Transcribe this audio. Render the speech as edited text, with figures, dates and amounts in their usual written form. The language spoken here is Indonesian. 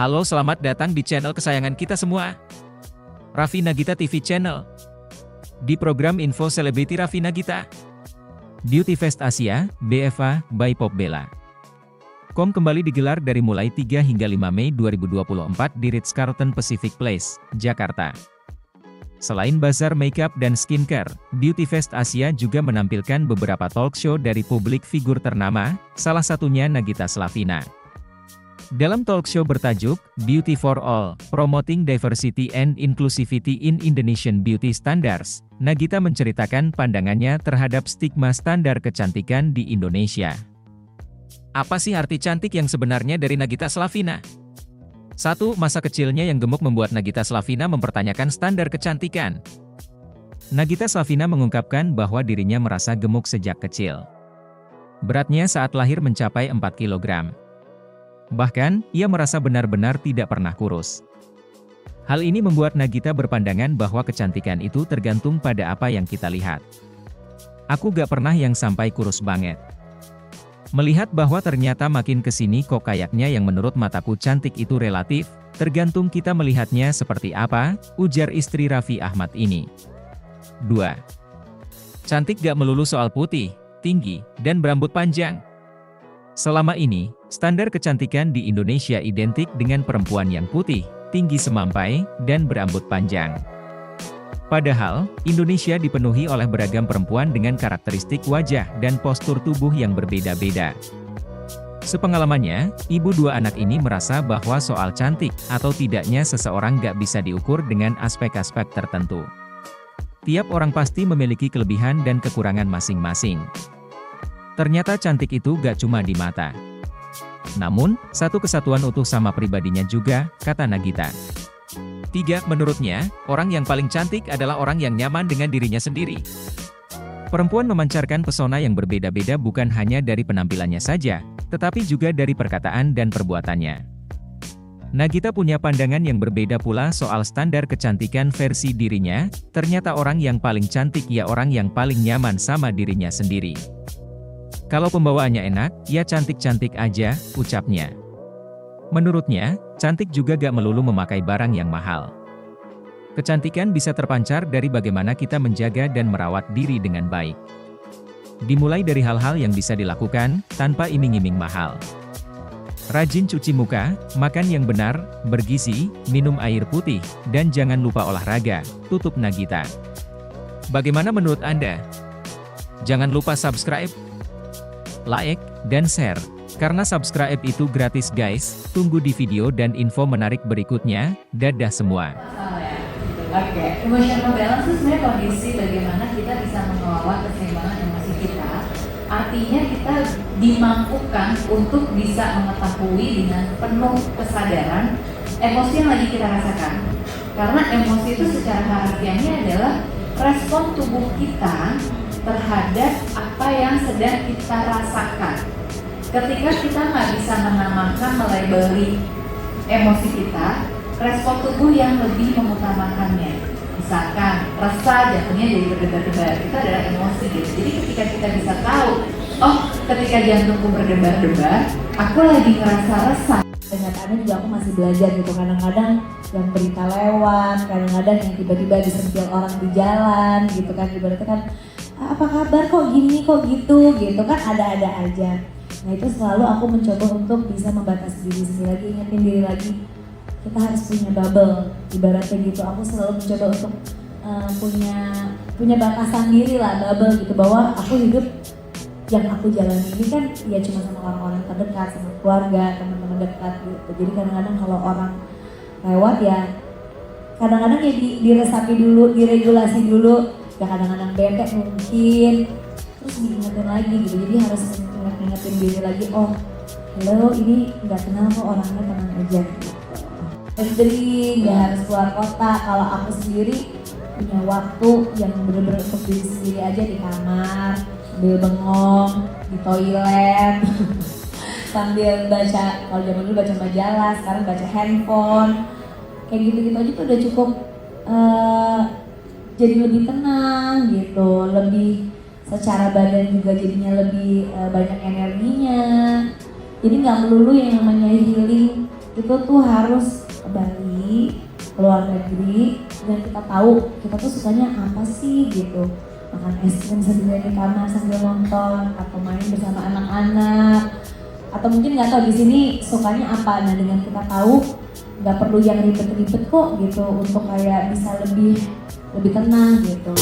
Halo, selamat datang di channel kesayangan kita semua, Raffi Nagita TV Channel. Di program Info Selebriti Raffi Nagita, Beauty Fest Asia, BFA, by Popbella. Kembali digelar dari mulai 3 hingga 5 Mei 2024 di Ritz-Carlton Pacific Place, Jakarta. Selain bazar makeup dan skincare, Beauty Fest Asia juga menampilkan beberapa talk show dari publik figur ternama, salah satunya Nagita Slavina. Dalam talk show bertajuk Beauty for All, Promoting Diversity and Inclusivity in Indonesian Beauty Standards, Nagita menceritakan pandangannya terhadap stigma standar kecantikan di Indonesia. Apa sih arti cantik yang sebenarnya dari Nagita Slavina? 1. Masa kecilnya yang gemuk membuat Nagita Slavina mempertanyakan standar kecantikan. Nagita Slavina mengungkapkan bahwa dirinya merasa gemuk sejak kecil. Beratnya saat lahir mencapai 4 kg. Bahkan, ia merasa benar-benar tidak pernah kurus. Hal ini membuat Nagita berpandangan bahwa kecantikan itu tergantung pada apa yang kita lihat. Aku gak pernah yang sampai kurus banget. Melihat bahwa ternyata makin kesini kok kayaknya yang menurut mataku cantik itu relatif, tergantung kita melihatnya seperti apa, ujar istri Raffi Ahmad ini. 2. Cantik gak melulu soal putih, tinggi, dan berambut panjang. Selama ini, standar kecantikan di Indonesia identik dengan perempuan yang putih, tinggi semampai, dan berambut panjang. Padahal, Indonesia dipenuhi oleh beragam perempuan dengan karakteristik wajah dan postur tubuh yang berbeda-beda. Sepengalamannya, ibu dua anak ini merasa bahwa soal cantik atau tidaknya seseorang gak bisa diukur dengan aspek-aspek tertentu. Tiap orang pasti memiliki kelebihan dan kekurangan masing-masing. Ternyata cantik itu gak cuma di mata. Namun, satu kesatuan utuh sama pribadinya juga, kata Nagita. 3. Menurutnya, orang yang paling cantik adalah orang yang nyaman dengan dirinya sendiri. Perempuan memancarkan pesona yang berbeda-beda bukan hanya dari penampilannya saja, tetapi juga dari perkataan dan perbuatannya. Nagita punya pandangan yang berbeda pula soal standar kecantikan versi dirinya, ternyata orang yang paling cantik ya orang yang paling nyaman sama dirinya sendiri. Kalau pembawaannya enak, ya cantik-cantik aja, ucapnya. Menurutnya, cantik juga gak melulu memakai barang yang mahal. Kecantikan bisa terpancar dari bagaimana kita menjaga dan merawat diri dengan baik. Dimulai dari hal-hal yang bisa dilakukan, tanpa iming-iming mahal. Rajin cuci muka, makan yang benar, bergizi, minum air putih, dan jangan lupa olahraga, tutup Nagita. Bagaimana menurut Anda? Jangan lupa subscribe, like, dan share. Karena subscribe itu gratis guys, tunggu di video dan info menarik berikutnya, dadah semua. Oke, emotional balance itu sebenarnya kondisi bagaimana kita bisa mengelola keseimbangan emosi kita. Artinya kita dimampukan untuk bisa mengetahui dengan penuh kesadaran emosi yang lagi kita rasakan. Karena emosi itu secara harfiahnya adalah respon tubuh kita terhadap apa yang sedang kita rasakan. Ketika kita nggak bisa menamakan, melabeli emosi kita, respon tubuh yang lebih mengutamakannya. Misalkan, resah jatuhnya jadi berdebar-debar, itu adalah emosi gitu. Jadi ketika kita bisa tahu, oh ketika jantungku berdebar-debar, aku lagi ngerasa resah. Kenyataannya juga aku masih belajar gitu, kadang-kadang yang berita lewat, kadang-kadang yang tiba-tiba disentil orang di jalan gitu kan, ibaratnya kan, apa kabar kok gini kok gitu kan ada-ada aja. Nah itu selalu aku mencoba untuk bisa membatasi diri sendiri lagi, ingetin diri lagi kita harus punya bubble, ibaratnya gitu. Aku selalu mencoba untuk punya batasan diri lah, bubble gitu, bahwa aku hidup yang aku jalani ini kan ya cuma sama orang-orang terdekat, sama keluarga, teman-teman dekat gitu. Jadi kadang-kadang kalau orang lewat ya kadang-kadang ya diresapi dulu, diregulasi dulu, ya kadang-kadang bete mungkin, terus diingetin lagi gitu. Jadi harus ingetin diri lagi, oh halo ini nggak kenal kok orangnya, tenang aja gitu. Sendiri, nggak harus keluar kota. Kalau aku sendiri punya waktu yang bener-bener untuk diri sendiri aja di kamar, sambil bengong, di toilet, sambil baca, kalau zaman dulu baca majalah, sekarang baca handphone. Kayak gitu-gitu aja tuh udah cukup jadi lebih tenang gitu, lebih secara badan juga jadinya lebih banyak energinya. Jadi nggak melulu yang namanya healing itu tuh harus ke Bali, ke luar negeri, dan kita tahu kita tuh sukanya apa sih gitu. Makan es krim sendiri di kamar sambil nonton, atau main bersama anak-anak, atau mungkin nggak tahu di sini sukanya apa. Nah dengan kita tahu nggak perlu yang ribet-ribet kok gitu untuk kayak bisa lebih tenang gitu.